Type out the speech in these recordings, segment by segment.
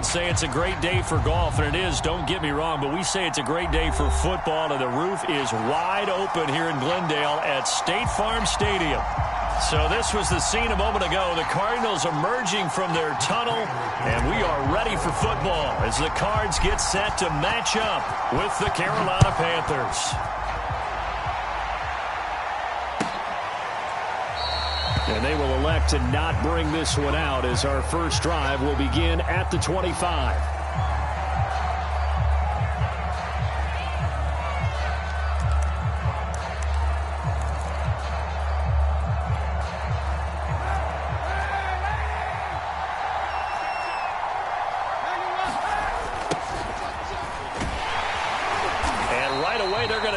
say it's a great day for golf, and it is, don't get me wrong, but we say it's a great day for football, and the roof is wide open here in Glendale at State Farm Stadium. So this was the scene a moment ago. The Cardinals emerging from their tunnel, and we are ready for football as the Cards get set to match up with the Carolina Panthers. And they will elect to not bring this one out as our first drive will begin at the 25.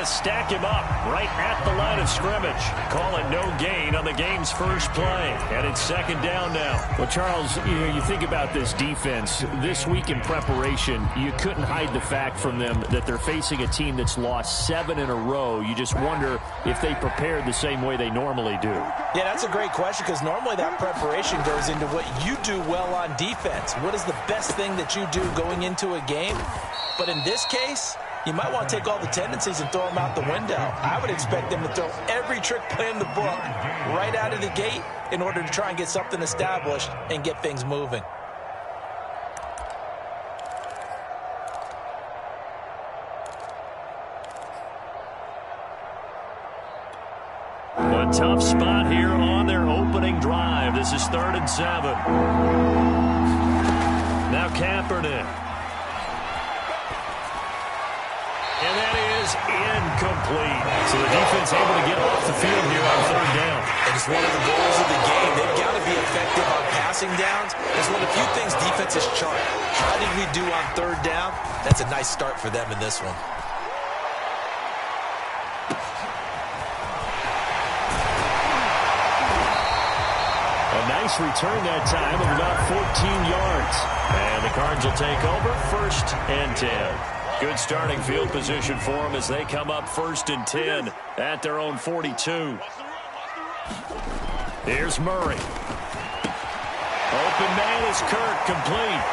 Stack him up right at the line of scrimmage. Call it no gain on the game's first play. And it's second down now. Well, Charles, you think about this defense. This week in preparation, you couldn't hide the fact from them that they're facing a team that's lost 7 in a row. You just wonder if they prepared the same way they normally do. Yeah, that's a great question because normally that preparation goes into what you do well on defense. What is the best thing that you do going into a game? But in this case, you might want to take all the tendencies and throw them out the window. I would expect them to throw every trick play in the book right out of the gate in order to try and get something established and get things moving. A tough spot here on their opening drive. This is 3rd and 7. Now Kaepernick. And that is incomplete. So the defense able to get off the field here on 3rd down. And it's one of the goals of the game. They've got to be effective on passing downs. It's one of the few things defenses chart. How did we do on 3rd down? That's a nice start for them in this one. A nice return that time of about 14 yards. And the Cards will take over 1st and 10. Good starting field position for them as they come up 1st and 10 at their own 42. Here's Murray. Open man is Kirk, complete.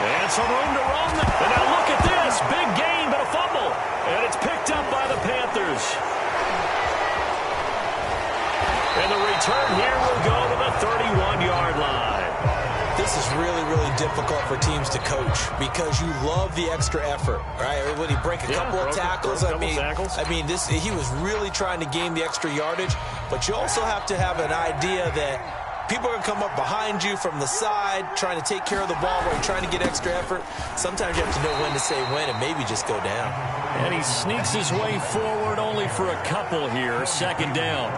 And some room to run. And now look at this. Big gain, but a fumble. And it's picked up by the Panthers. And the return here will go to the 31-yard line. This is really, really difficult for teams to coach because you love the extra effort, right? When he break a couple of tackles, I mean, he was really trying to gain the extra yardage, but you also have to have an idea that people are going to come up behind you from the side, trying to take care of the ball while you're trying to get extra effort. Sometimes you have to know when to say when and maybe just go down. And he sneaks his way forward only for a couple here, 2nd down.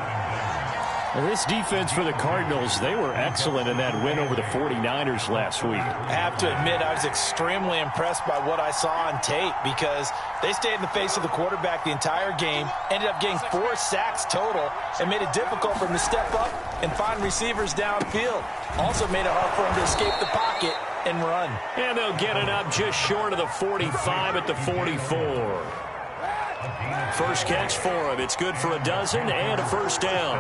Well, this defense for the Cardinals, they were excellent in that win over the 49ers last week. I have to admit, I was extremely impressed by what I saw on tape because they stayed in the face of the quarterback the entire game, ended up getting 4 sacks total, and made it difficult for him to step up and find receivers downfield. Also made it hard for him to escape the pocket and run. And they'll get it up just short of the 45 at the 44. First catch for him. It's good for a dozen and a 1st down.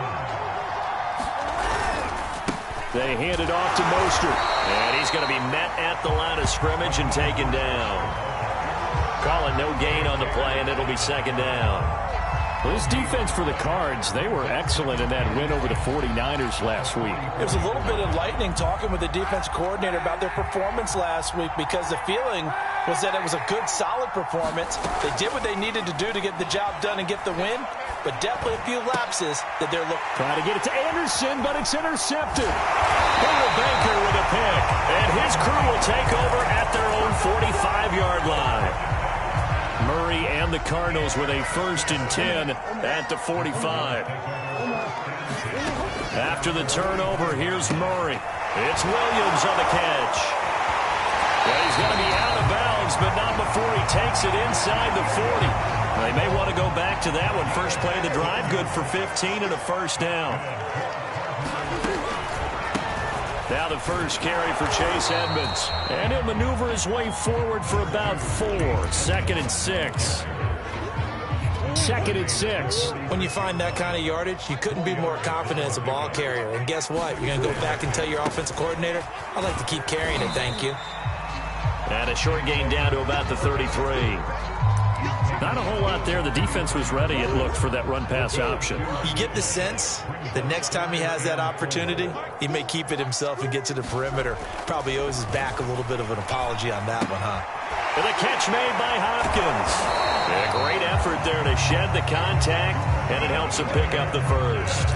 They hand it off to Mostert. And he's going to be met at the line of scrimmage and taken down. Call it no gain on the play, and it'll be 2nd down. Well, this defense for the Cards, they were excellent in that win over the 49ers last week. It was a little bit enlightening talking with the defense coordinator about their performance last week because the feeling was that it was a good, solid performance. They did what they needed to do to get the job done and get the win, but definitely a few lapses that they're looking. Trying to get it to Anderson, but it's intercepted. Harold Baker with a pick, and his crew will take over at their own 45-yard line. Murray and the Cardinals with a 1st and 10 at the 45. After the turnover, here's Murray. It's Williams on the catch. And he's going to be out of bounds, but not before he takes it inside the 40. They may want to go back to that one. First play of the drive, good for 15 and a 1st down. Now the first carry for Chase Edmonds. And he'll maneuver his way forward for about 4. 2nd and 6. 2nd and 6. When you find that kind of yardage, you couldn't be more confident as a ball carrier. And guess what? You're going to go back and tell your offensive coordinator, I'd like to keep carrying it, thank you. And a short gain down to about the 33. Not a whole lot there. The defense was ready, it looked, for that run-pass option. You get the sense that next time he has that opportunity, he may keep it himself and get to the perimeter. Probably owes his back a little bit of an apology on that one, huh? And the catch made by Hopkins. A great effort there to shed the contact, and it helps him pick up the first.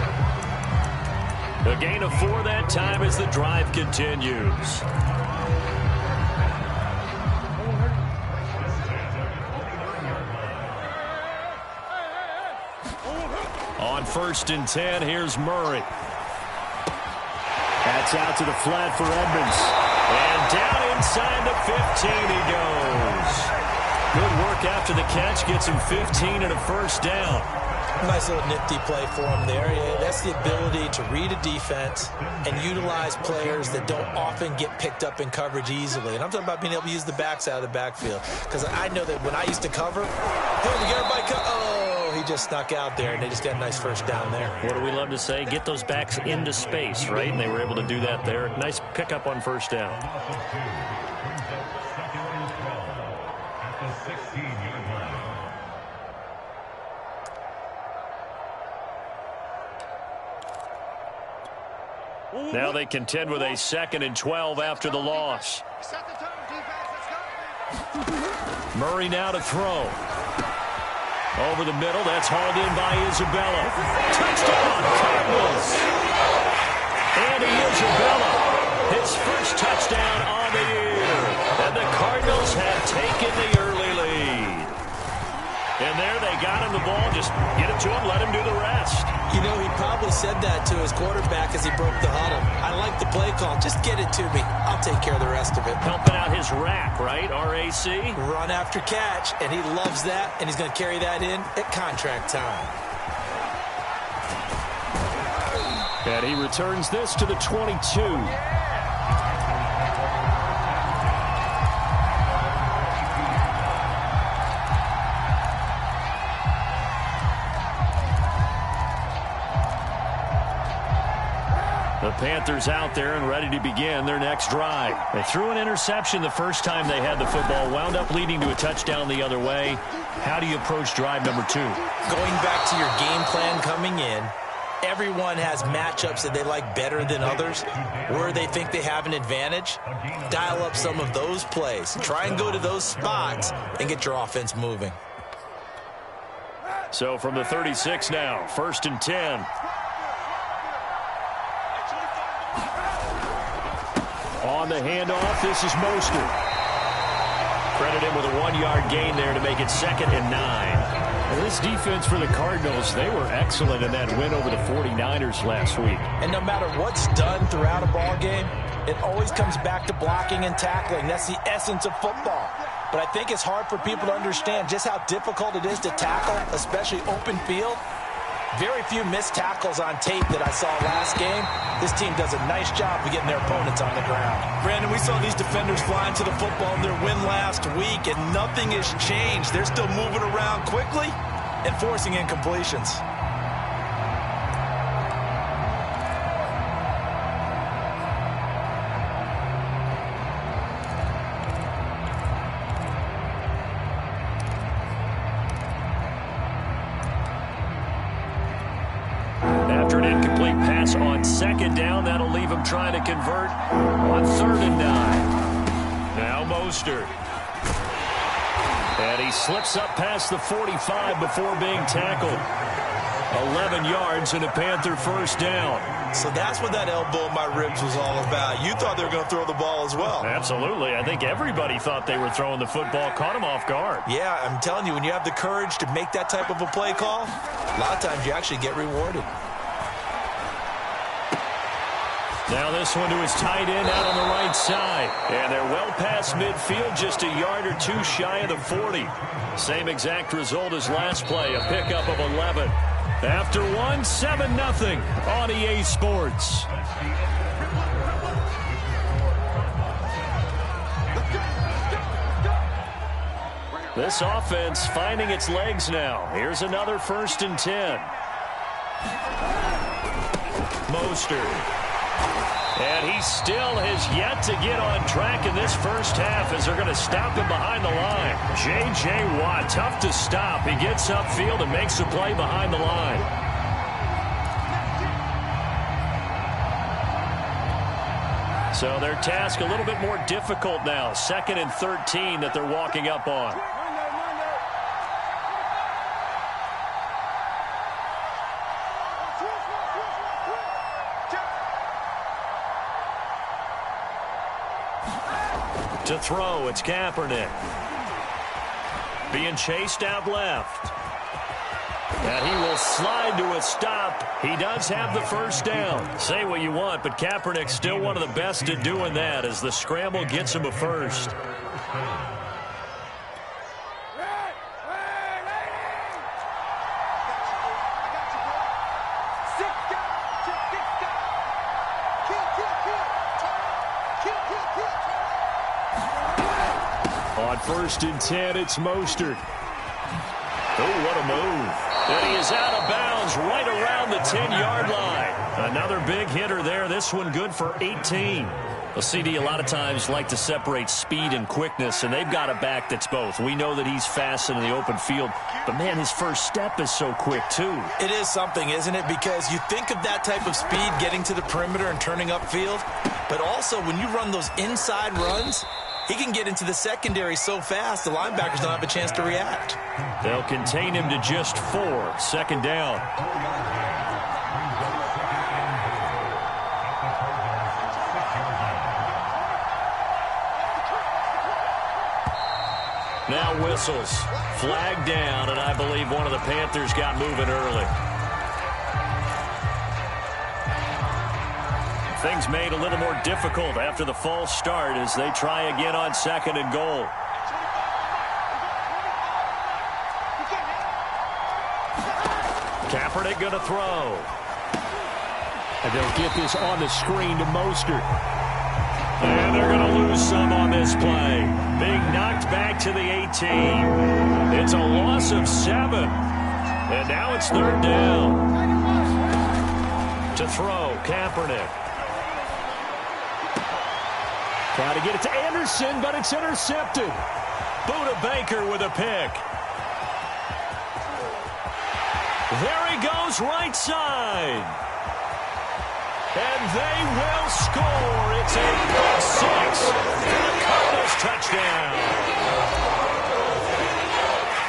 A gain of 4 that time as the drive continues. On 1st and 10, here's Murray. That's out to the flat for Edmonds. And down inside the 15 he goes. Good work after the catch. Gets him 15 and a first down. Nice little nifty play for him there. Yeah, that's the ability to read a defense and utilize players that don't often get picked up in coverage easily. And I'm talking about being able to use the backs out of the backfield. Because I know that when I used to cover, hey, we got everybody he just snuck out there, and they just got a nice first down there. What do we love to say? Get those backs into space, right? And they were able to do that there. Nice pickup on first down. Now they contend with a 2nd and 12 after the loss. Murray now to throw. Over the middle, that's hauled in by Isabella. Touchdown, Cardinals! Andy Isabella, his first touchdown on the year. And the Cardinals have taken the early lead. And there they got him the ball. Just get it to him, let him do the rest. You know, he probably said that to his quarterback as he broke the huddle. I like the play call. Just get it to me. I'll take care of the rest of it. Helping out his rack, right? RAC. Run after catch, and he loves that, and he's going to carry that in at contract time. And he returns this to the 22. The Panthers out there and ready to begin their next drive. They threw an interception the first time they had the football, wound up leading to a touchdown the other way. How do you approach drive number 2? Going back to your game plan coming in, everyone has matchups that they like better than others, where they think they have an advantage. Dial up some of those plays. Try and go to those spots and get your offense moving. So from the 36 now, 1st and 10. On the handoff, this is Mostert. Credit him with a 1-yard gain there to make it 2nd and 9. Well, this defense for the Cardinals, they were excellent in that win over the 49ers last week. And no matter what's done throughout a ball game, it always comes back to blocking and tackling. That's the essence of football. But I think it's hard for people to understand just how difficult it is to tackle, especially open field. Very few missed tackles on tape that I saw last game. This team does a nice job of getting their opponents on the ground. Brandon, we saw these defenders flying to the football in their win last week, and nothing has changed. They're still moving around quickly and forcing incompletions. On 2nd down, that'll leave him trying to convert on 3rd and 9. Now Mostert. And he slips up past the 45 before being tackled. 11 yards and a Panther first down. So that's what that elbow in my ribs was all about. You thought they were going to throw the ball as well. Absolutely. I think everybody thought they were throwing the football, caught him off guard. Yeah, I'm telling you, when you have the courage to make that type of a play call, a lot of times you actually get rewarded. Now this one to his tight end out on the right side. And they're well past midfield, just a yard or 2 shy of the 40. Same exact result as last play, a pickup of 11. After 1, 7-0 on EA Sports. This offense finding its legs now. Here's another 1st and 10. Mostert. And he still has yet to get on track in this first half as they're going to stop him behind the line. J.J. Watt, tough to stop. He gets upfield and makes a play behind the line. So their task a little bit more difficult now. 2nd and 13 that they're walking up on. To throw, it's Kaepernick. Being chased out left. And he will slide to a stop. He does have the first down. Say what you want, but Kaepernick's still one of the best at doing that as the scramble gets him a first. On 1st and 10, it's Mostert. Oh, what a move. And he is out of bounds right around the 10-yard line. Another big hitter there. This one good for 18. Well, CD a lot of times like to separate speed and quickness, and they've got a back that's both. We know that he's fast in the open field, but, man, his first step is so quick, too. It is something, isn't it? Because you think of that type of speed getting to the perimeter and turning upfield, but also when you run those inside runs, he can get into the secondary so fast the linebackers don't have a chance to react. They'll contain him to just 4. 2nd down. Now whistles. Flag down, and I believe one of the Panthers got moving early. Things made a little more difficult after the false start as they try again on 2nd and goal. Kaepernick going to throw. And they'll get this on the screen to Mostert. And they're going to lose some on this play. Being knocked back to the 18. It's a loss of 7. And now it's 3rd down. To throw, Kaepernick. Trying to get it to Anderson, but it's intercepted. Buda Baker with a pick. There he goes, right side. And they will score. It's a pick 6 for the Cardinals touchdown.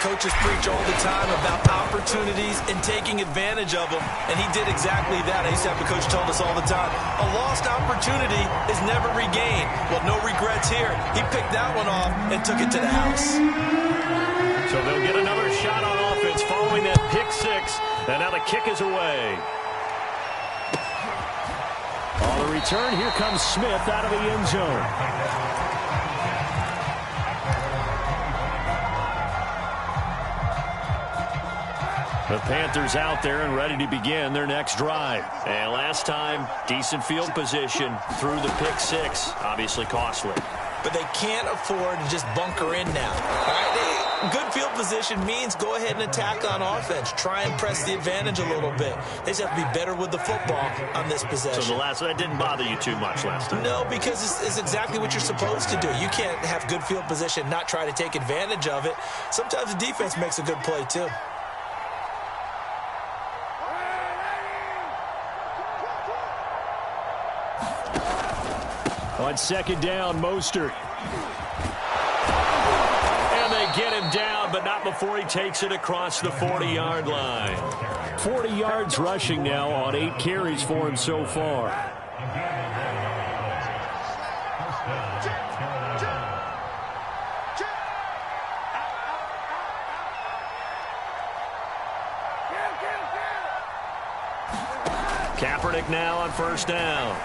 Coaches preach all the time about opportunities and taking advantage of them, and he did exactly that. I used to have a coach told us all the time, a lost opportunity is never regained. Well, no regrets here. He picked that one off and took it to the house. So they'll get another shot on offense following that pick 6, and now the kick is away. On the return, here comes Smith out of the end zone. The Panthers out there and ready to begin their next drive. And last time, decent field position through the pick 6. Obviously costly. But they can't afford to just bunker in now. All right? Good field position means go ahead and attack on offense. Try and press the advantage a little bit. They just have to be better with the football on this possession. So that didn't bother you too much last time? No, because it's exactly what you're supposed to do. You can't have good field position, not try to take advantage of it. Sometimes the defense makes a good play, too. On 2nd down, Mostert. And they get him down, but not before he takes it across the 40-yard line. 40 yards rushing now on 8 carries for him so far. Kaepernick now on 1st down.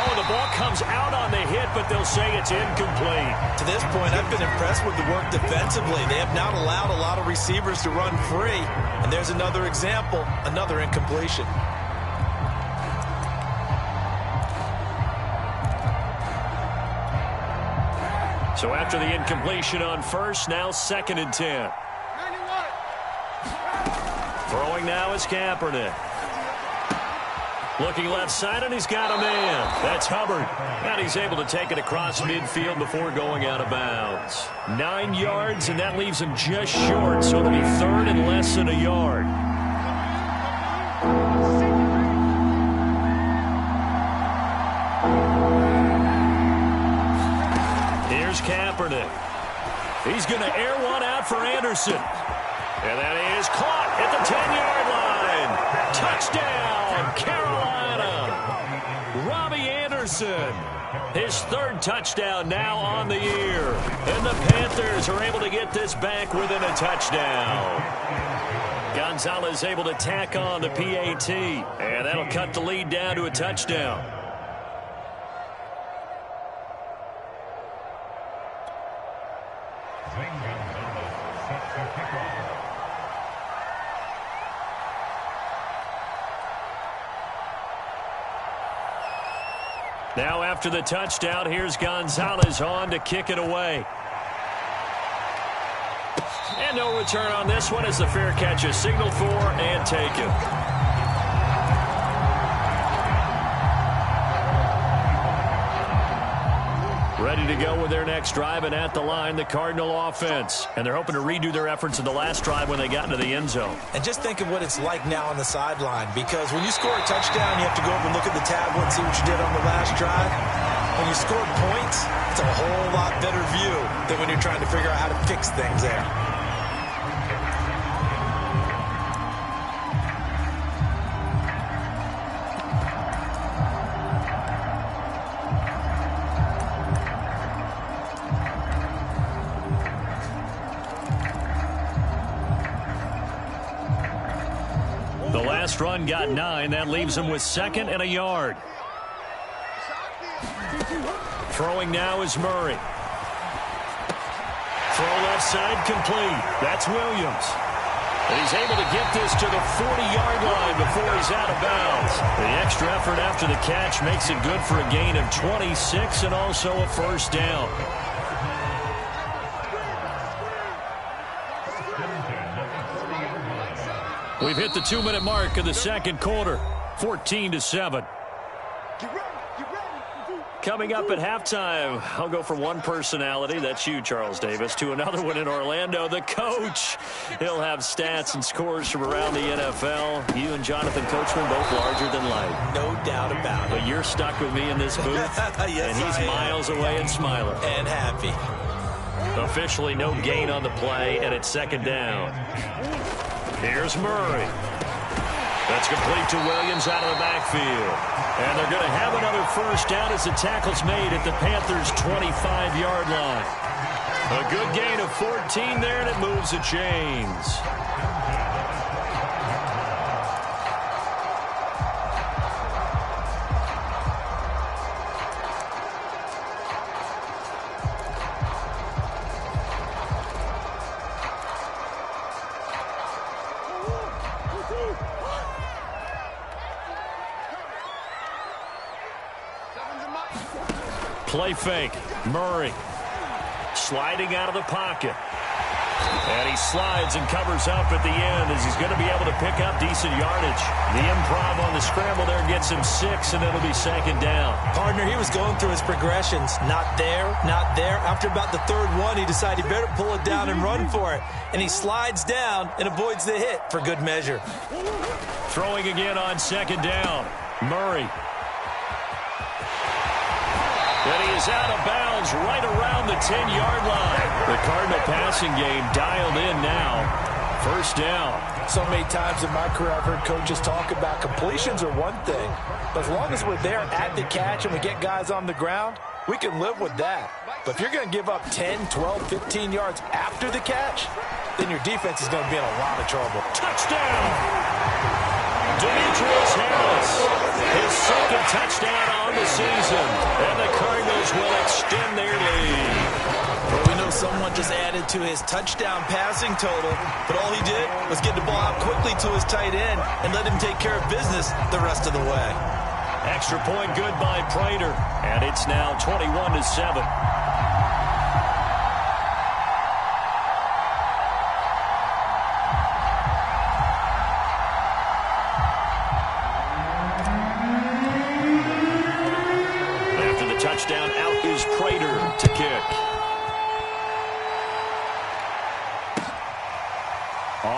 Oh, the ball comes out on the hit, but they'll say it's incomplete. To this point, I've been impressed with the work defensively. They have not allowed a lot of receivers to run free. And there's another example, another incompletion. So after the incompletion on 1st, now 2nd and 10. Throwing now is Kaepernick. Looking left side, and he's got a man. That's Hubbard. And he's able to take it across midfield before going out of bounds. 9 yards, and that leaves him just short, so it'll be third and less than a yard. Here's Kaepernick. He's going to air one out for Anderson. And that is caught at the 10-yard line. Touchdown, Carolina. Robbie Anderson, his third touchdown now on the year. And the Panthers are able to get this back within a touchdown. Gonzalez able to tack on the PAT. And that'll cut the lead down to a touchdown. Now after the touchdown, here's Gonzalez on to kick it away. And no return on this one as the fair catch is signaled for and taken. Ready to go with their next drive, and at the line, the Cardinal offense. And they're hoping to redo their efforts in the last drive when they got into the end zone. And just think of what it's like now on the sideline, because when you score a touchdown, you have to go over and look at the tablet and see what you did on the last drive. When you score points, it's a whole lot better view than when you're trying to figure out how to fix things there. Run got 9. That leaves him with 2nd and a yard. Throwing now is Murray. Throw left side complete. That's Williams. And he's able to get this to the 40-yard line before he's out of bounds. The extra effort after the catch makes it good for a gain of 26 and also a first down. We've hit the 2-minute mark of the second quarter, 14-7. Coming up at halftime, I'll go from one personality, that's you, Charles Davis, to another one in Orlando, the coach. He'll have stats and scores from around the NFL. You and Jonathan Coachman both larger than life. No doubt about it. But you're stuck with me in this booth, yes, and he's miles away and smiling. And happy. Officially no gain on the play, and it's 2nd down. Here's Murray. That's complete to Williams out of the backfield. And they're going to have another first down as the tackle's made at the Panthers' 25-yard line. A good gain of 14 there, and it moves the chains. Play fake. Murray sliding out of the pocket. And he slides and covers up at the end as he's going to be able to pick up decent yardage. The improv on the scramble there gets him 6, and it'll be 2nd down. Partner, he was going through his progressions. Not there, not there. After about the 3rd one, he decided he better pull it down and run for it. And he slides down and avoids the hit for good measure. Throwing again on 2nd down. Murray. And he is out of bounds right around the 10-yard line. The Cardinal passing game dialed in now. First down. So many times in my career I've heard coaches talk about completions are one thing. But as long as we're there at the catch and we get guys on the ground, we can live with that. But if you're going to give up 10, 12, 15 yards after the catch, then your defense is going to be in a lot of trouble. Touchdown! Demetrius Harris, his 2nd touchdown on the season, and the Cardinals will extend their lead. Well, we know someone just added to his touchdown passing total, but all he did was get the ball out quickly to his tight end and let him take care of business the rest of the way. Extra point good by Prater, and it's now 21-7.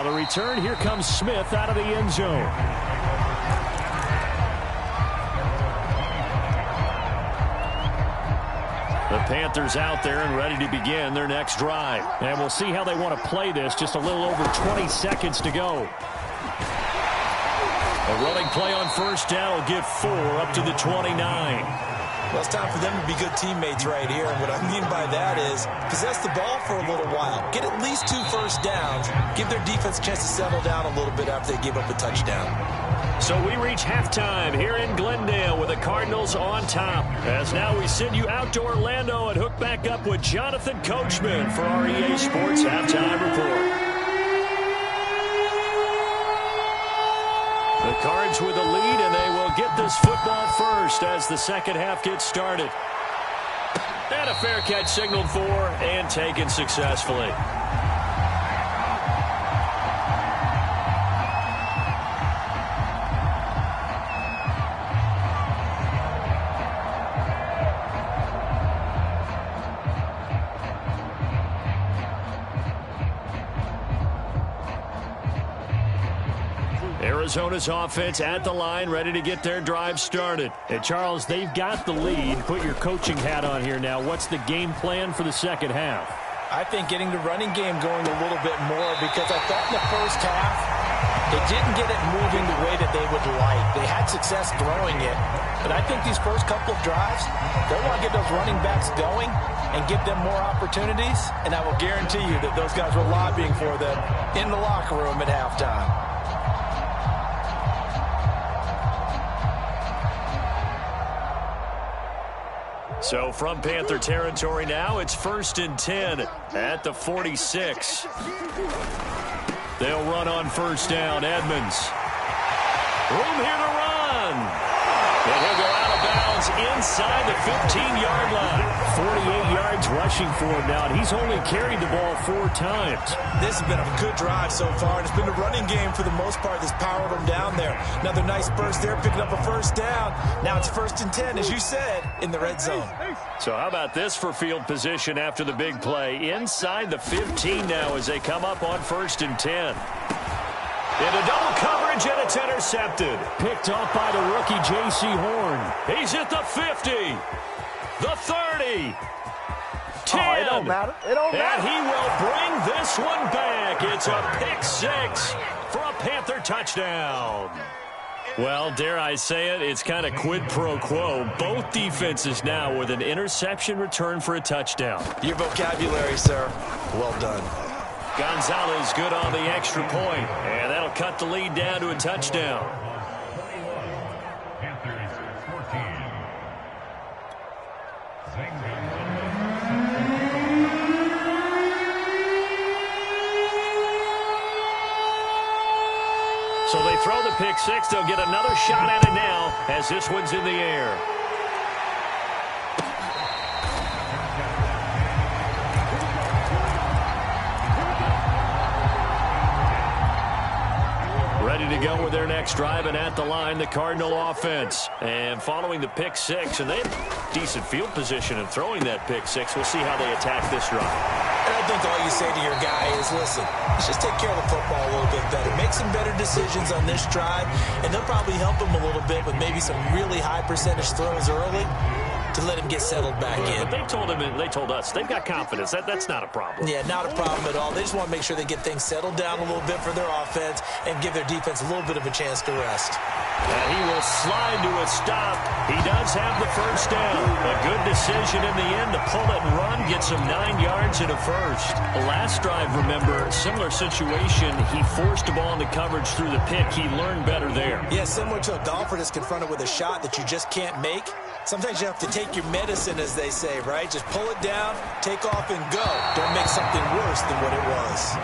the return, here comes Smith out of the end zone. The Panthers out there and ready to begin their next drive. And we'll see how they want to play this. Just a little over 20 seconds to go. A running play on first down will get 4 up to the 29. Well, it's time for them to be good teammates right here. And what I mean by that is possess the ball for a little while. Get at least 2 first downs. Give their defense a chance to settle down a little bit after they give up a touchdown. So we reach halftime here in Glendale with the Cardinals on top. As now we send you out to Orlando and hook back up with Jonathan Coachman for our EA Sports Halftime Report. The Cards with the lead, and they will get this football first as the second half gets started. And a fair catch signaled for and taken successfully. Arizona's offense at the line, ready to get their drive started. And Charles, they've got the lead. Put your coaching hat on here now. What's the game plan for the second half? I think getting the running game going a little bit more, because I thought in the first half they didn't get it moving the way that they would like. They had success throwing it, but I think these first couple of drives, they want to get those running backs going and give them more opportunities, and I will guarantee you that those guys were lobbying for them in the locker room at halftime. So from Panther territory now, it's 1st and 10 at the 46. They'll run on first down. Edmonds. Room here to run. And he'll go out of bounds inside the 15-yard line. 48 yards rushing for him now, and he's only carried the ball 4 times. This has been a good drive so far, and it's been the running game for the most part that's powered them down there. Another nice burst there, picking up a first down. Now it's 1st and 10, as you said, in the red zone. So how about this for field position after the big play? Inside the 15 now as they come up on 1st and 10. Into double coverage, and it's intercepted. Picked off by the rookie J.C. Horn. He's at the 50, the 30, 10. Oh, it don't matter. It don't matter. And he will bring this one back. It's a pick 6 for a Panther touchdown. Well, dare I say it, it's kind of quid pro quo. Both defenses now with an interception return for a touchdown. Your vocabulary, sir. Well done. Gonzalez good on the extra point, and that'll cut the lead down to a touchdown. So they throw the pick 6. They'll get another shot at it now as this one's in the air. Ready to go with their next drive, and at the line, the Cardinal offense. And following the pick 6, and they have decent field position in throwing that pick 6. We'll see how they attack this drive. And I think all you say to your guy is, listen, let's just take care of the football a little bit better. Make some better decisions on this drive, and they'll probably help him a little bit with maybe some really high percentage throws early to let him get settled back in. But they told us they've got confidence. That's not a problem. Yeah, not a problem at all. They just want to make sure they get things settled down a little bit for their offense and give their defense a little bit of a chance to rest. And he will slide to a stop. He does have the first down. A good decision in the end to pull it and run, get some 9 yards and a first. The last drive, remember, similar situation. He forced a ball into coverage through the pick. He learned better there. Yeah, similar to a golfer that's confronted with a shot that you just can't make. Sometimes you have to take your medicine, as they say, right? Just pull it down, take off, and go. Don't make something worse than what it was.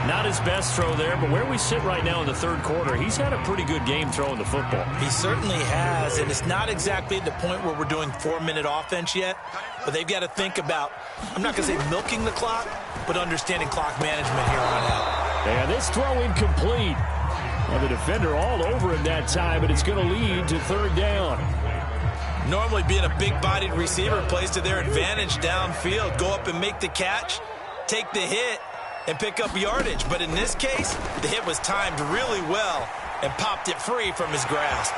Not his best throw there, but where we sit right now in the third quarter, he's had a pretty good game throwing the football. He certainly has, and it's not exactly at the point where we're doing 4-minute offense yet, but they've got to think about, I'm not going to say milking the clock, but understanding clock management here on out. And this throw incomplete. Well, the defender all over him that time, but it's going to lead to third down. Normally being a big-bodied receiver plays to their advantage downfield. Go up and make the catch, take the hit, and pick up yardage. But in this case, the hit was timed really well and popped it free from his grasp.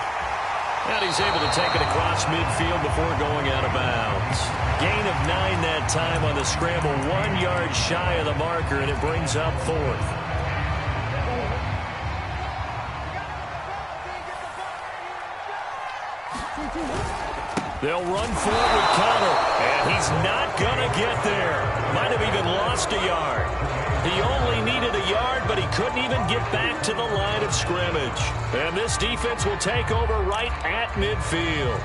And he's able to take it across midfield before going out of bounds. Gain of 9 that time on the scramble, 1 yard shy of the marker, and it brings up 4th. They'll run for it with Conner, and he's not going to get there. Might have even lost a yard. He only needed a yard, but he couldn't even get back to the line of scrimmage. And this defense will take over right at midfield.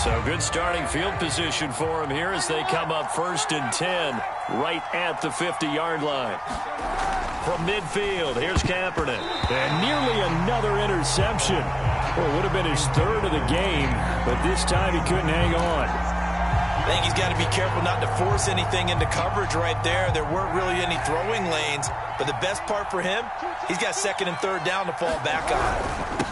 So good starting field position for him here as they come up 1st and 10 right at the 50-yard line. From midfield, here's Kaepernick. And nearly another interception. Well, it would have been his 3rd of the game, but this time he couldn't hang on. I think he's got to be careful not to force anything into coverage right there. There weren't really any throwing lanes, but the best part for him, he's got 2nd and 3rd down to fall back on.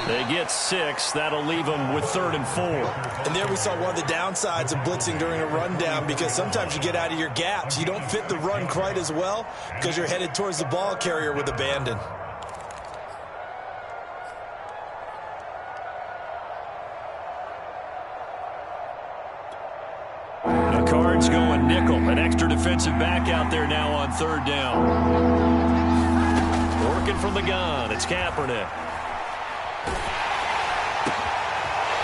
They get 6. That'll leave them with 3rd and 4. And there we saw one of the downsides of blitzing during a rundown, because sometimes you get out of your gaps. You don't fit the run quite as well because you're headed towards the ball carrier with abandon. The Cards going nickel. An extra defensive back out there now on 3rd down. Working from the gun. It's Kaepernick.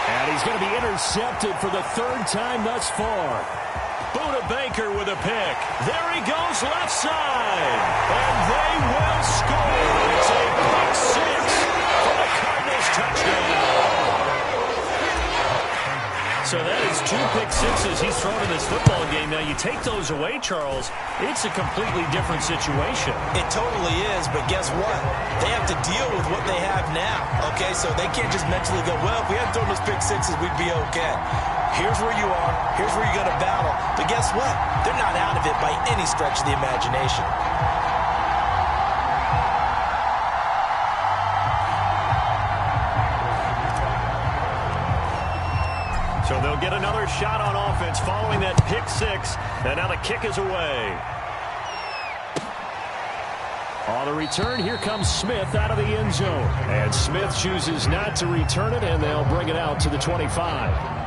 And he's going to be intercepted for the 3rd time thus far. Budda Baker with a pick. There he goes left side. And they will score. It's a pick 6 for the Cardinals touchdown. So that is 2 pick sixes he's thrown in this football game. Now you take those away, Charles, it's a completely different situation. It totally is, but guess what? They have to deal with what they have now, okay? So they can't just mentally go, well, if we hadn't thrown those pick sixes, we'd be okay. Here's where you are. Here's where you're going to battle. But guess what? They're not out of it by any stretch of the imagination. So they'll get another shot on offense following that pick 6. And now the kick is away. On the return, here comes Smith out of the end zone. And Smith chooses not to return it, and they'll bring it out to the 25.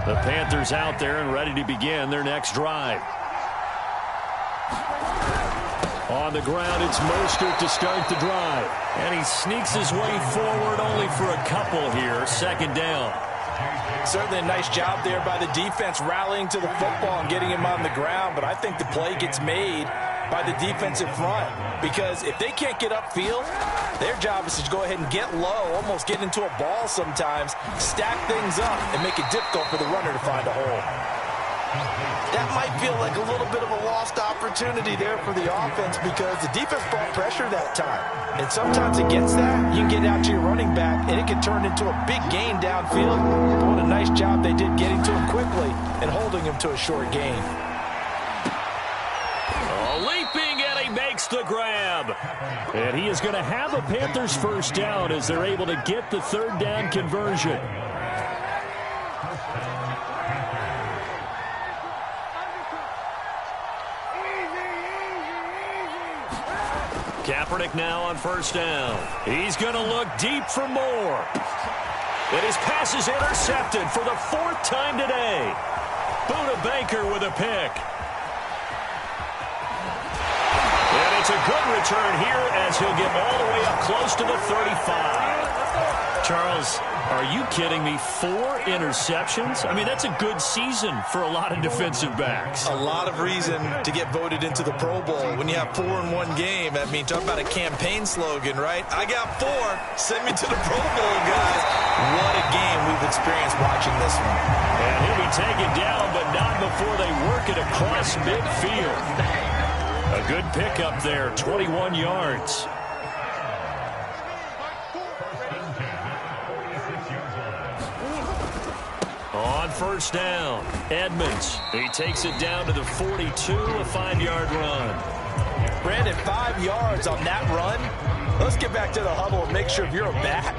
The Panthers out there and ready to begin their next drive. On the ground, it's Mostert to start the drive. And he sneaks his way forward only for a couple here. 2nd down. Certainly a nice job there by the defense rallying to the football and getting him on the ground. But I think the play gets made by the defensive front, because if they can't get upfield, their job is to go ahead and get low, almost get into a ball sometimes, stack things up, and make it difficult for the runner to find a hole. That might feel like a little bit of a lost opportunity there for the offense, because the defense brought pressure that time. And sometimes against that, you can get out to your running back, and it can turn into a big gain downfield. But what a nice job they did getting to him quickly and holding him to a short gain. Leaping, and he makes the grab. And he is going to have a Panthers 1st down as they're able to get the 3rd down conversion. Kaepernick now on 1st down. He's going to look deep for more. And his pass is intercepted for the 4th time today. Budda Baker with a pick. And it's a good return here as he'll get all the way up close to the 35. Charles, are you kidding me? 4 interceptions? I mean, that's a good season for a lot of defensive backs. A lot of reason to get voted into the Pro Bowl. When you have 4 in one game, I mean, talk about a campaign slogan, right? I got 4. Send me to the Pro Bowl, guys. What a game we've experienced watching this one. And he'll be taken down, but not before they work it across midfield. A good pickup there, 21 yards. first down. Edmonds, he takes it down to the 42, a 5-yard run. Brandon, 5 yards on that run. Let's get back to the huddle and make sure if you're a back,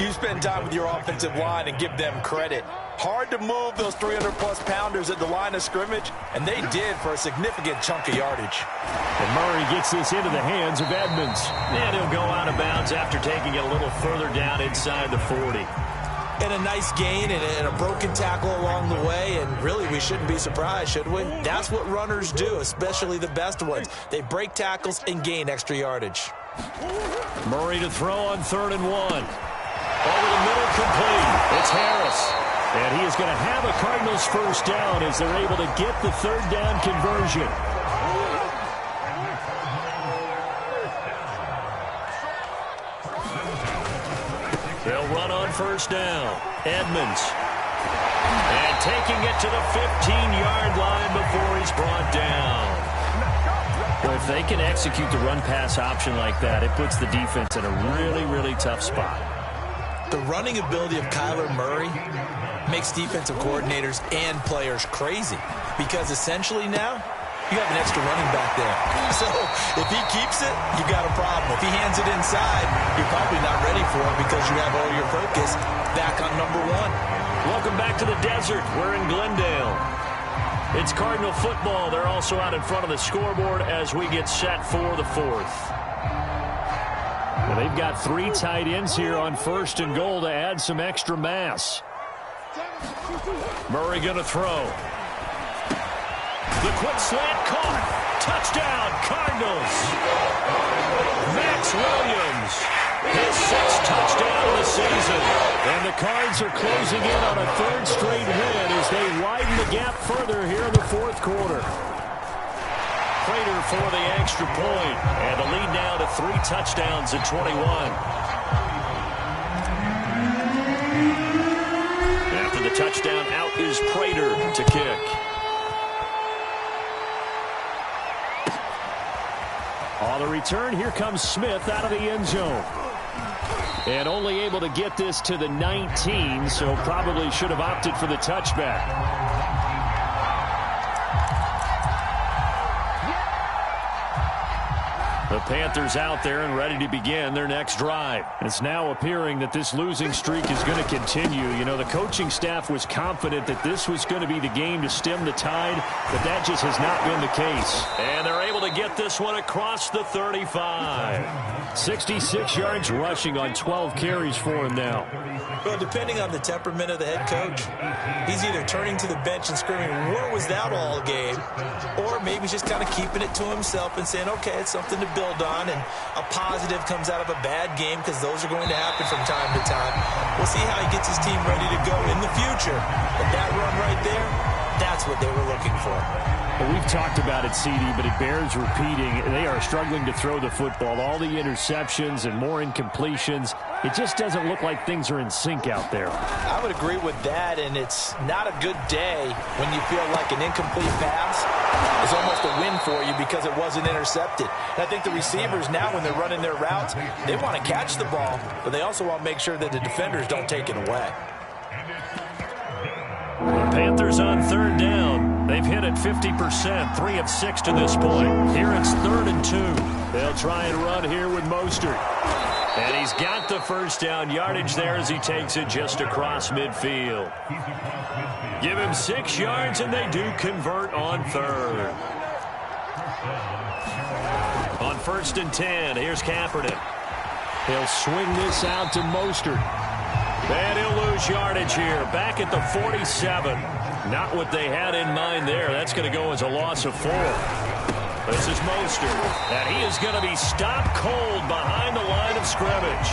you spend time with your offensive line and give them credit. Hard to move those 300-plus pounders at the line of scrimmage, and they did for a significant chunk of yardage. And Murray gets this into the hands of Edmonds. And he'll go out of bounds after taking it a little further down inside the 40. And a nice gain and a broken tackle along the way, and really we shouldn't be surprised, should we? That's what runners do, especially the best ones. They break tackles and gain extra yardage. Murray to throw on 3rd and 1. Over the middle, complete. It's Harris. And he is going to have a Cardinals first down as they're able to get the 3rd down conversion. They'll run on first down. Edmonds. And taking it to the 15-yard line before he's brought down. Well, if they can execute the run-pass option like that, it puts the defense in a really, really tough spot. The running ability of Kyler Murray makes defensive coordinators and players crazy because essentially now you have an extra running back there. So if he keeps it, you got a problem. If he hands it inside, you're probably not ready for it because you have all your focus back on number 1. Welcome back to the desert. We're in Glendale. It's Cardinal football. They're also out in front of the scoreboard as we get set for the 4th. Well, they've got 3 tight ends here on 1st and goal to add some extra mass. Murray going to throw. The quick slant caught. Touchdown, Cardinals. Max Williams, his 6th touchdown of the season. And the Cards are closing in on a 3rd straight win as they widen the gap further here in the 4th quarter. Prater for the extra point. And the lead now to 3 touchdowns at 21. After the touchdown, out is Prater to kick. On the return, here comes Smith out of the end zone. And only able to get this to the 19, so probably should have opted for the touchback. The Panthers out there and ready to begin their next drive. It's now appearing that this losing streak is going to continue. You know, the coaching staff was confident that this was going to be the game to stem the tide, but that just has not been the case. And they're able to get this one across the 35. 66 yards rushing on 12 carries for him now. Well, depending on the temperament of the head coach, he's either turning to the bench and screaming, "Where was that all game?" Or maybe he's just kind of keeping it to himself and saying, okay, it's something to build on, and a positive comes out of a bad game because those are going to happen from time to time. We'll see how he gets his team ready to go in the future. But that run right there, that's what they were looking for. Well, we've talked about it, CD, but it bears repeating. They are struggling to throw the football. All the interceptions and more incompletions. It just doesn't look like things are in sync out there. I would agree with that, and it's not a good day when you feel like an incomplete pass is almost a win for you because it wasn't intercepted. And I think the receivers now, when they're running their routes, they want to catch the ball, but they also want to make sure that the defenders don't take it away. Panthers on 3rd down. They've hit it 50%, 3 of 6 to this point. Here it's 3rd and 2. They'll try and run here with Mostert. And he's got the first down yardage there as he takes it just across midfield. Give him 6 yards, and they do convert on 3rd. On 1st and 10, here's Kaepernick. He'll swing this out to Mostert. And he'll lose yardage here. Back at the 47. Not what they had in mind there. That's going to go as a loss of 4. This is Mostert. And he is going to be stopped cold behind the line of scrimmage.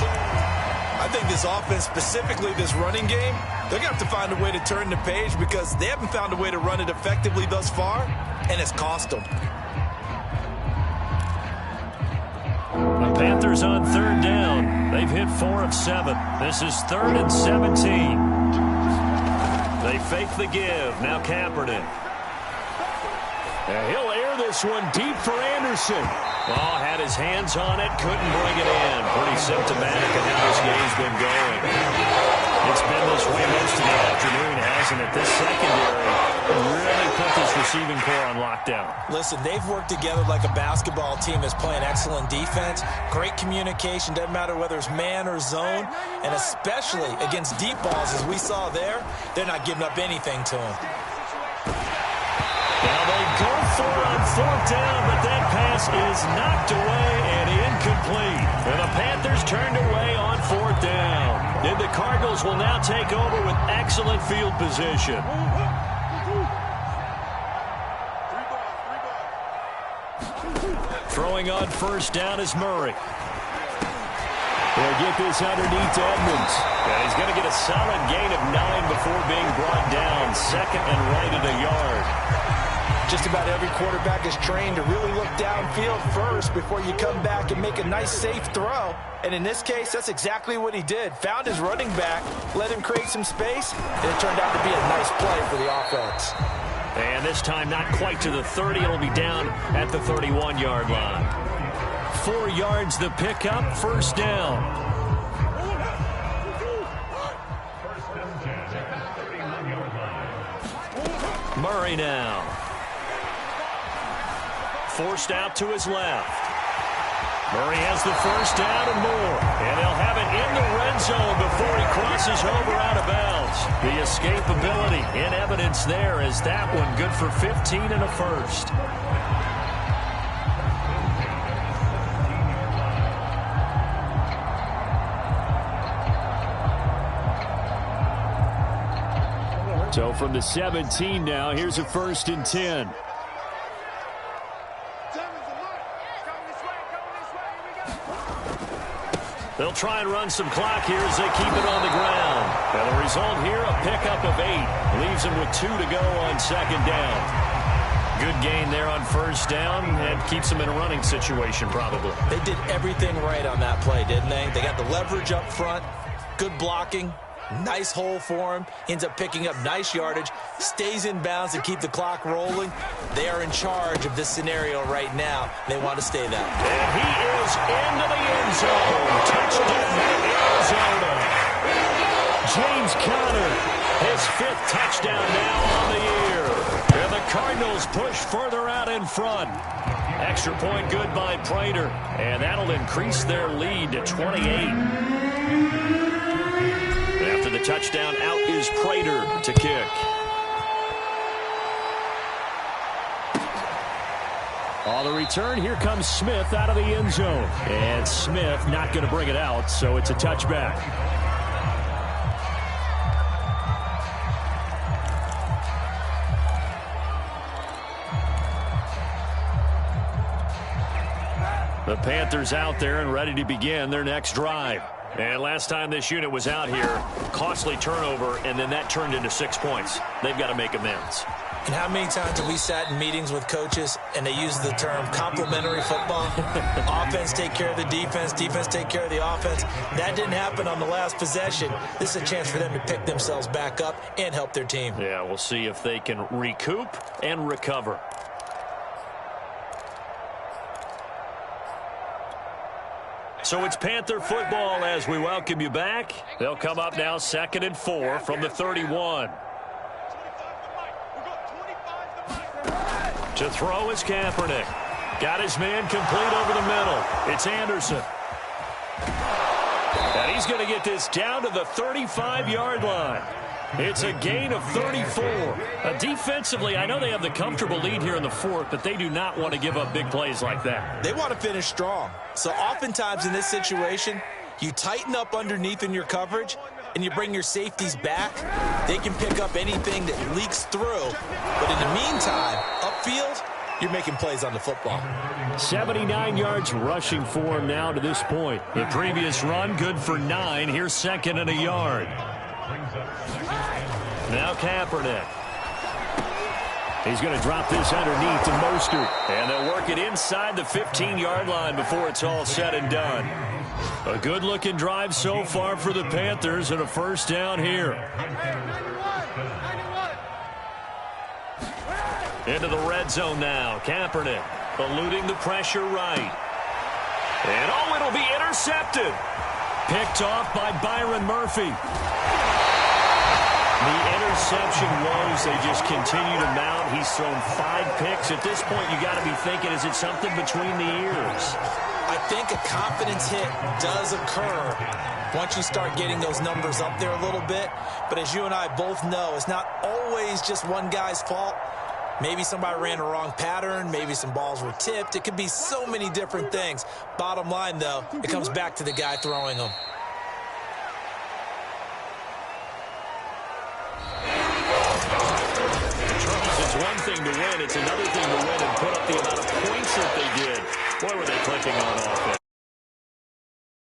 I think this offense, specifically this running game, they're going to have to find a way to turn the page because they haven't found a way to run it effectively thus far, and it's cost them. The Panthers on 3rd down. They've hit 4 of 7. This is 3rd and 17. They fake the give. Now Kaepernick. And he'll air this one deep for Anderson. Oh, had his hands on it. Couldn't bring it in. Pretty symptomatic of how this game's been going. It's been this way most of the afternoon, hasn't it? This secondary really put this receiving core on lockdown. Listen, they've worked together like a basketball team that's playing excellent defense. Great communication, doesn't matter whether it's man or zone. And especially against deep balls, as we saw there, they're not giving up anything to them. Now they go for it on 4th down, but that pass is knocked away and incomplete. And the Panthers turned away on 4th down. And the Cardinals will now take over with excellent field position. Throwing on 1st down is Murray. They'll get this underneath to Edmonds. And he's going to get a solid gain of 9 before being brought down. 2nd and right at a yard. Just about every quarterback is trained to really look downfield first before you come back and make a nice, safe throw. And in this case, that's exactly what he did. Found his running back, let him create some space, and it turned out to be a nice play for the offense. And this time not quite to the 30. It'll be down at the 31-yard line. 4 yards the pickup, 1st down. Murray now. Forced out to his left. Murray has the 1st down and more. And they'll have it in the red zone before he crosses over out of bounds. The escapability in evidence there as that one good for 15 and a 1st. So from the 17 now, here's a 1st and 10. They'll try and run some clock here as they keep it on the ground. And the result here, a pickup of 8. Leaves them with 2 to go on 2nd down. Good gain there on 1st down and keeps them in a running situation probably. They did everything right on that play, didn't they? They got the leverage up front, good blocking, nice hole for him, ends up picking up nice yardage, stays in bounds to keep the clock rolling. They are in charge of this scenario right now. They want to stay that. And he is into the end zone. Touchdown, Arizona. James Conner, his 5th touchdown now on the year. And the Cardinals push further out in front. Extra point good by Prater. And that'll increase their lead to 28. After the touchdown, out is Prater to kick. On the return, here comes Smith out of the end zone. And Smith not going to bring it out, so it's a touchback. The Panthers out there and ready to begin their next drive. And last time this unit was out here, costly turnover, and then that turned into 6 points. They've got to make amends. And how many times have we sat in meetings with coaches and they use the term complementary football? Offense take care of the defense, defense take care of the offense. That didn't happen on the last possession. This is a chance for them to pick themselves back up and help their team. Yeah, we'll see if they can recoup and recover. So it's Panther football as we welcome you back. They'll come up now 2nd and 4 from the 31. To throw is Kaepernick. Got his man complete over the middle. It's Anderson. And he's going to get this down to the 35-yard line. It's a gain of 34. Defensively, I know they have the comfortable lead here in the 4th, but they do not want to give up big plays like that. They want to finish strong. So oftentimes in this situation, you tighten up underneath in your coverage, and you bring your safeties back. They can pick up anything that leaks through. But in the meantime, upfield, you're making plays on the football. 79 yards rushing for him now to this point. The previous run, good for 9. Here's 2nd and a yard. Now Kaepernick. He's going to drop this underneath to Mostert. And they'll work it inside the 15-yard line before it's all said and done. A good-looking drive so far for the Panthers and a 1st down here. Into the red zone now. Kaepernick eluding the pressure right. And it'll be intercepted. Picked off by Byron Murphy. The interception woes, they just continue to mount. He's thrown 5 picks. At this point, you got to be thinking, is it something between the ears? I think a confidence hit does occur once you start getting those numbers up there a little bit. But as you and I both know, it's not always just one guy's fault. Maybe somebody ran a wrong pattern. Maybe some balls were tipped. It could be so many different things. Bottom line, though, it comes back to the guy throwing them. It's one thing to win. It's another thing to win and put up the amount of points that they did. Boy, were they clicking on offense.